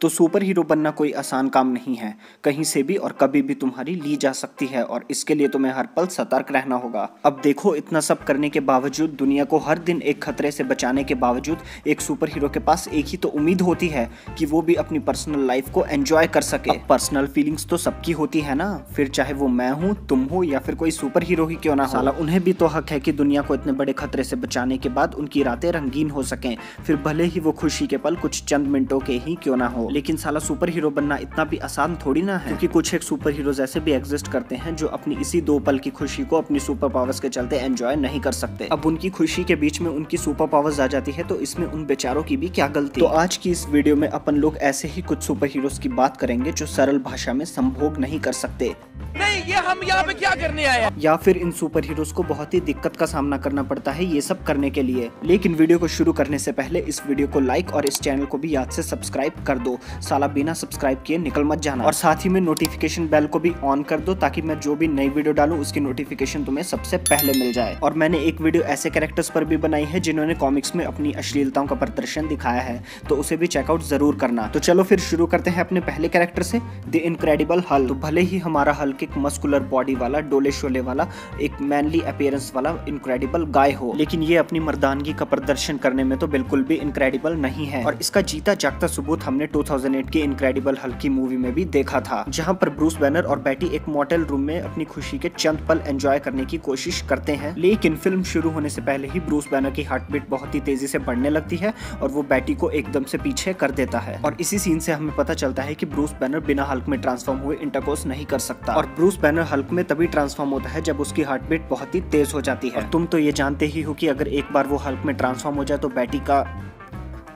तो super hero बनना कोई आसान काम नहीं है, कहीं से भी और कभी भी तुम्हारी ली जा सकती है और इसके लिए तुम्हें हर पल सतर्क रहना होगा। अब देखो, इतना सब करने के बावजूद, दुनिया को हर दिन एक खतरे से बचाने के बावजूद एक सुपर हीरो के पास एक ही तो उम्मीद होती है कि वो भी अपनी पर्सनल लाइफ को एंजॉय कर सके। पर्सनल फीलिंग्स तो सबकी होती है ना, फिर चाहे वो मैं हूँ, तुम हो या फिर कोई सुपर हीरो ही क्यों ना हो। साला उन्हें भी तो हक है कि दुनिया को इतने बड़े खतरे से बचाने के बाद उनकी रातें रंगीन हो सकें, फिर भले ही वो खुशी के पल कुछ चंद मिनटों के ही क्यों ना हो। लेकिन साला सुपर हीरो बनना इतना भी आसान थोड़ी ना है, क्योंकि कुछ एक सुपर हीरोज ऐसे भी एग्जिस्ट करते हैं जो अपनी इसी 2 पल की खुशी को अपनी सुपर पावर्स के चलते एंजॉय नहीं कर सकते। अब उनकी खुशी के बीच में उनकी सुपर पावर्स आ जाती है तो इसमें उन बेचारों की भी क्या गलती। तो आज की इस वीडियो में अपन लोग ऐसे ही कुछ सुपर हीरोज की बात करेंगे जो सरल भाषा में संभोग नहीं कर सकते। नहीं, ये हम यहाँ पे क्या करने आए हैं? या फिर इन सुपर हीरोज को बहुत ही दिक्कत का सामना करना पड़ता है ये सब करने के लिए। लेकिन वीडियो को शुरू करने से पहले इस वीडियो को लाइक और इस चैनल को भी याद से सब्सक्राइब कर दो। साला बिना सब्सक्राइब किए निकल मत जाना। और साथ ही में नोटिफिकेशन बेल को भी ऑन कर दो ताकि मैं जो भी नई वीडियो डालूं उसकी नोटिफिकेशन तुम्हें सबसे पहले मिल जाए। और मैंने एक वीडियो ऐसे कैरेक्टर्स पर भी बनाई है जिन्होंने कॉमिक्स में अपनी अश्लीलताओं का प्रदर्शन दिखाया है, तो उसे भी चेकआउट जरूर करना। तो चलो फिर शुरू करते हैं अपने पहले कैरेक्टर से, द इनक्रेडिबल हल्क। तो भले ही हमारा हल्क एक मस्कुलर बॉडी वाला, डोले शोले वाला, एक मैनली अपीयरेंस वाला इनक्रेडिबल गाय हो, लेकिन ये अपनी मर्दानगी का प्रदर्शन करने में तो बिल्कुल भी इनक्रेडिबल नहीं है। और इसका जीता जागता सबूत हमने 2008 के इनक्रेडिबल हल्क की मूवी में भी देखा था, जहां पर ब्रूस बैनर और बैटी एक मोटेल रूम में अपनी खुशी के चंद पल एंजॉय करने की कोशिश करते हैं। लेकिन फिल्म शुरू होने से पहले ही ब्रूस बैनर की हार्ट बीट बहुत ही तेजी से बढ़ने लगती है और वो बैटी को एकदम से पीछे कर देता है। और इसी सीन से हमें पता चलता है कि ब्रूस बैनर बिना हल्क में ट्रांसफॉर्म हुए इंटरकोर्स नहीं कर सकता। और ब्रूस बैनर हल्क में तभी ट्रांसफॉर्म होता है जब उसकी हार्ट बीट बहुत ही तेज हो जाती है। और तुम तो ये जानते ही हो कि अगर एक बार वो हल्क में ट्रांसफॉर्म हो जाए तो बैटी का,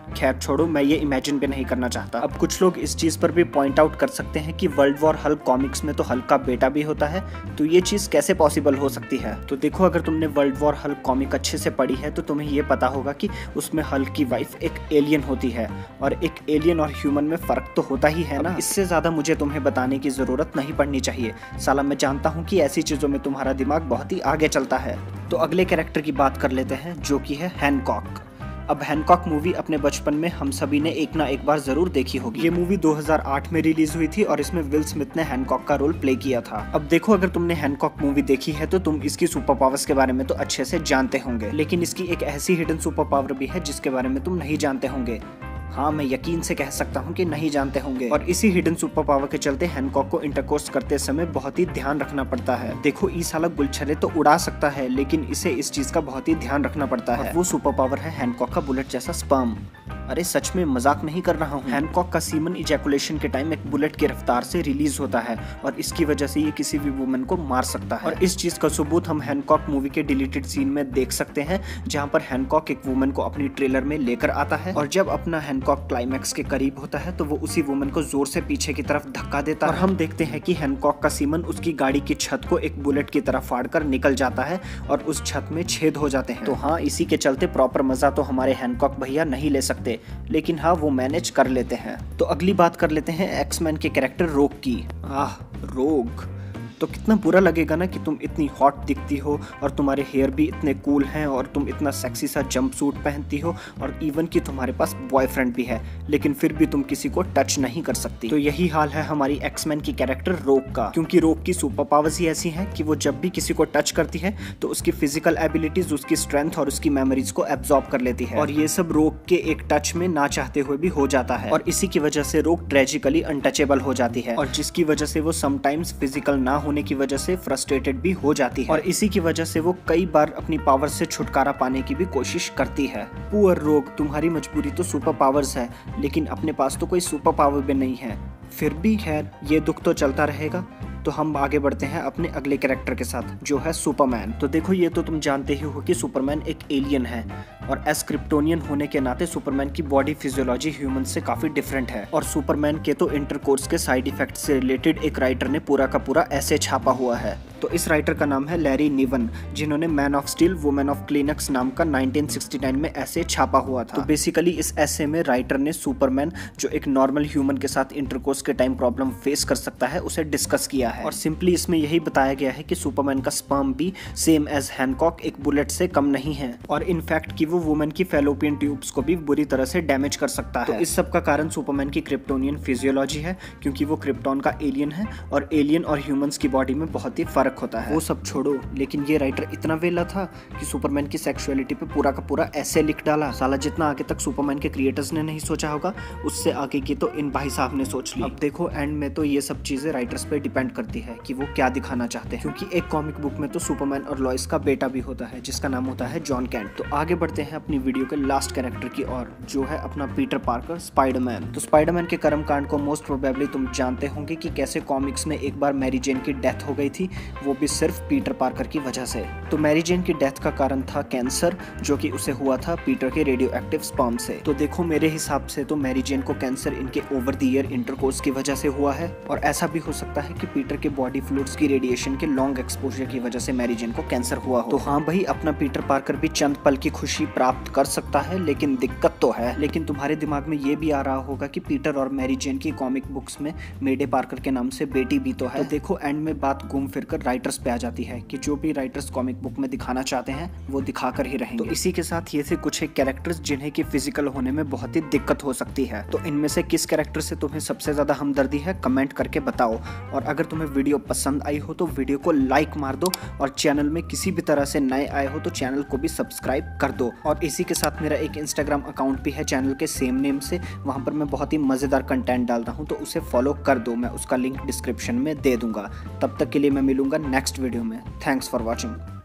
खैर छोड़ो, मैं ये इमेजिन भी नहीं करना चाहता। अब कुछ लोग इस चीज पर भी पॉइंट आउट कर सकते हैं कि वर्ल्ड वॉर हल्क कॉमिक्स में तो हल्क का बेटा भी होता है, तो ये चीज कैसे पॉसिबल हो सकती है। तो देखो, अगर तुमने वर्ल्ड वॉर हल्क कॉमिक अच्छे से पढ़ी है तो तुम्हें ये पता होगा कि उसमें हल्क की वाइफ एक एलियन होती है, और एक एलियन और ह्यूमन में फर्क तो होता ही है ना। इससे ज्यादा मुझे तुम्हें बताने की जरूरत नहीं पड़नी चाहिए। साला मैं जानता हूँ कि ऐसी चीजों में तुम्हारा दिमाग बहुत ही आगे चलता है। तो अगले कैरेक्टर की बात कर लेते हैं, जो कि है हैनकॉक। अब हैनकॉक मूवी अपने बचपन में हम सभी ने एक ना एक बार जरूर देखी होगी। ये मूवी 2008 में रिलीज हुई थी और इसमें विल स्मिथ ने हैनकॉक का रोल प्ले किया था। अब देखो, अगर तुमने हैनकॉक मूवी देखी है तो तुम इसकी सुपर पावर्स के बारे में तो अच्छे से जानते होंगे, लेकिन इसकी एक ऐसी हिडन सुपर पावर भी है जिसके बारे में तुम नहीं जानते होंगे। हाँ, मैं यकीन से कह सकता हूँ कि नहीं जानते होंगे। और इसी हिडन सुपर पावर के चलते हैनकॉक को इंटरकोर्स करते समय बहुत ही ध्यान रखना पड़ता है। देखो, ई साला गुलछरे तो उड़ा सकता है, लेकिन इसे इस चीज का बहुत ही ध्यान रखना पड़ता है। वो सुपर पावर है हैनकॉक का बुलेट जैसा स्पर्म। अरे सच में मजाक नहीं कर रहा हूँ। हैनकॉक का सीमन इजैकुलेशन के टाइम एक बुलेट की रफ्तार से रिलीज होता है और इसकी वजह से ये किसी भी वुमन को मार सकता है। और इस चीज का सबूत हम हैनकॉक मूवी के डिलीटेड सीन में देख सकते हैं, जहाँ पर हैनकॉक एक वुमन को अपनी ट्रेलर में लेकर आता है और जब अपना हैनकॉक क्लाइमैक्स के करीब होता है तो वो उसी वुमन को जोर से पीछे की तरफ धक्का देता है और हम देखते हैं कि हैनकॉक का सीमन उसकी गाड़ी की छत को एक बुलेट की तरफ फाड़कर निकल जाता है और उस छत में छेद हो जाते हैं। तो हाँ, इसी के चलते प्रॉपर मजा तो हमारे हैनकॉक भैया नहीं ले सकते, लेकिन हाँ, वो मैनेज कर लेते हैं। तो अगली बात कर लेते हैं एक्समैन के कैरेक्टर रोग की। रोग तो कितना बुरा लगेगा ना कि तुम इतनी हॉट दिखती हो और तुम्हारे हेयर भी इतने कूल हैं और तुम इतना सेक्सी सा जंप सूट पहनती हो और इवन कि तुम्हारे पास बॉयफ्रेंड भी है, लेकिन फिर भी तुम किसी को टच नहीं कर सकती। तो यही हाल है हमारी एक्समैन की कैरेक्टर रोग का, क्योंकि रोग की सुपर पावर्स ही ऐसी हैं कि वो जब भी किसी को टच करती है तो उसकी फिजिकल एबिलिटीज, उसकी स्ट्रेंथ और उसकी मेमोरीज को एब्जॉर्ब कर लेती है। और ये सब रोग के एक टच में ना चाहते हुए भी हो जाता है और इसी की वजह से रोग ट्रेजिकली अनटचेबल हो जाती है और जिसकी वजह से वो समटाइम्स फिजिकल ना होने की वजह से फ्रस्ट्रेटेड भी हो जाती है और इसी की वजह से वो कई बार अपनी पावर से छुटकारा पाने की भी कोशिश करती है। पुअर रोग, तुम्हारी मजबूरी तो सुपर पावर्स है, लेकिन अपने पास तो कोई सुपर पावर भी नहीं है। फिर भी खैर, ये दुख तो चलता रहेगा। तो हम आगे बढ़ते हैं अपने अगले कैरेक्टर के साथ, जो है सुपरमैन। तो देखो, ये तो तुम जानते ही हो कि सुपरमैन एक एलियन है और एज क्रिप्टोनियन होने के नाते सुपरमैन की बॉडी फिजियोलॉजी ह्यूमन से काफी डिफरेंट है। और सुपरमैन के तो इंटरकोर्स के साइड इफेक्ट से रिलेटेड एक राइटर ने पूरा का पूरा ऐसे छापा हुआ है। तो इस राइटर का नाम है लैरी निवन, जिन्होंने man of steel woman of Kleenex नाम का 1969 में ऐसे छापा हुआ था। तो बेसिकली इस ऐसे में राइटर ने सुपरमैन, जो एक नॉर्मल ह्यूमन के साथ इंटरकोर्स के टाइम प्रॉब्लम फेस कर सकता है, उसे डिस्कस किया है। और सिंपली इसमें यही बताया गया है कि सुपरमैन का स्पर्म भी सेम एज हैनकॉक एक बुलेट से कम नहीं है और इनफैक्ट कि वो वो वुमेन की फैलोपियन ट्यूब्स को भी बुरी तरह से डैमेज कर सकता है। तो इस सब का कारण सुपरमैन की क्रिप्टोनियन फिजियोलॉजी है, क्योंकि वो क्रिप्टॉन का एलियन है और एलियन और ह्यूमंस की बॉडी में बहुत ही फर्क होता है। वो सब छोड़ो, लेकिन ये राइटर इतना वेला था कि सुपरमैन की सेक्सुअलिटी पे पूरा का पूरा ऐसे लिख डाला, साला जितना आगे तक सुपरमैन के क्रिएटर्स ने नहीं सोचा होगा उससे आगे की तो इन भाई साहब ने सोच ली। अब देखो एंड में तो ये सब चीजें राइटर्स पे डिपेंड करती है कि वो क्या दिखाना चाहते हैं, क्योंकि एक कॉमिक बुक में तो सुपरमैन और लॉइस का बेटा भी होता है जिसका नाम होता है जॉन कैंट। तो आगे बढ़ते हैं अपनी वीडियो के लास्ट कैरेक्टर की ओर, जो है अपना पीटर पार्कर, स्पाइडरमैन। तो स्पाइडरमैन के कर्मकांड को मोस्ट प्रोबेबली तुम जानते होंगे कि कैसे कॉमिक्स में एक बार मैरी जेन की डेथ हो गई थी, वो भी सिर्फ पीटर पार्कर की वजह से। तो मैरी जेन की डेथ का कारण था कैंसर, जो कि उसे हुआ था पीटर के रेडियो एक्टिव स्पर्म से। तो देखो मेरे हिसाब से तो मैरी जेन को कैंसर इनके ओवर द ईयर इंटरकोर्स की वजह से हुआ है, और ऐसा भी हो सकता है कि पीटर के बॉडी फ्लूइड्स की रेडिएशन के लॉन्ग एक्सपोजर की वजह से मैरी जेन को कैंसर हुआ हो। तो हाँ भाई, अपना पीटर पार्कर भी चंद पल की खुशी प्राप्त कर सकता है, लेकिन दिक्कत तो है। लेकिन तुम्हारे दिमाग में ये भी आ रहा होगा कि पीटर और मैरी जेन की कॉमिक बुक्स में मेडे पार्कर के नाम से बेटी भी तो है। तो देखो एंड में बात घूम फिर कर राइटर्स पे आ जाती है कि जो भी राइटर्स कॉमिक बुक में दिखाना चाहते हैं वो दिखा कर ही रहेंगे। तो इसी के साथ ये थे कुछ एक कैरेक्टर्स जिन्हें की फिजिकल होने में बहुत ही दिक्कत हो सकती है। तो इनमें से किस कैरेक्टर से तुम्हें सबसे ज्यादा हमदर्दी है कमेंट करके बताओ, और अगर तुम्हें वीडियो पसंद आई हो तो वीडियो को लाइक मार दो, और चैनल में किसी भी तरह से नए आए हो तो चैनल को भी सब्सक्राइब कर दो। और इसी के साथ मेरा एक इंस्टाग्राम अकाउंट भी है चैनल के सेम नेम से, वहां पर मैं बहुत ही मजेदार कंटेंट डालता हूं, तो उसे फॉलो कर दो, मैं उसका लिंक डिस्क्रिप्शन में दे दूंगा। तब तक के लिए मैं मिलूंगा नेक्स्ट वीडियो में। Thanks for watching.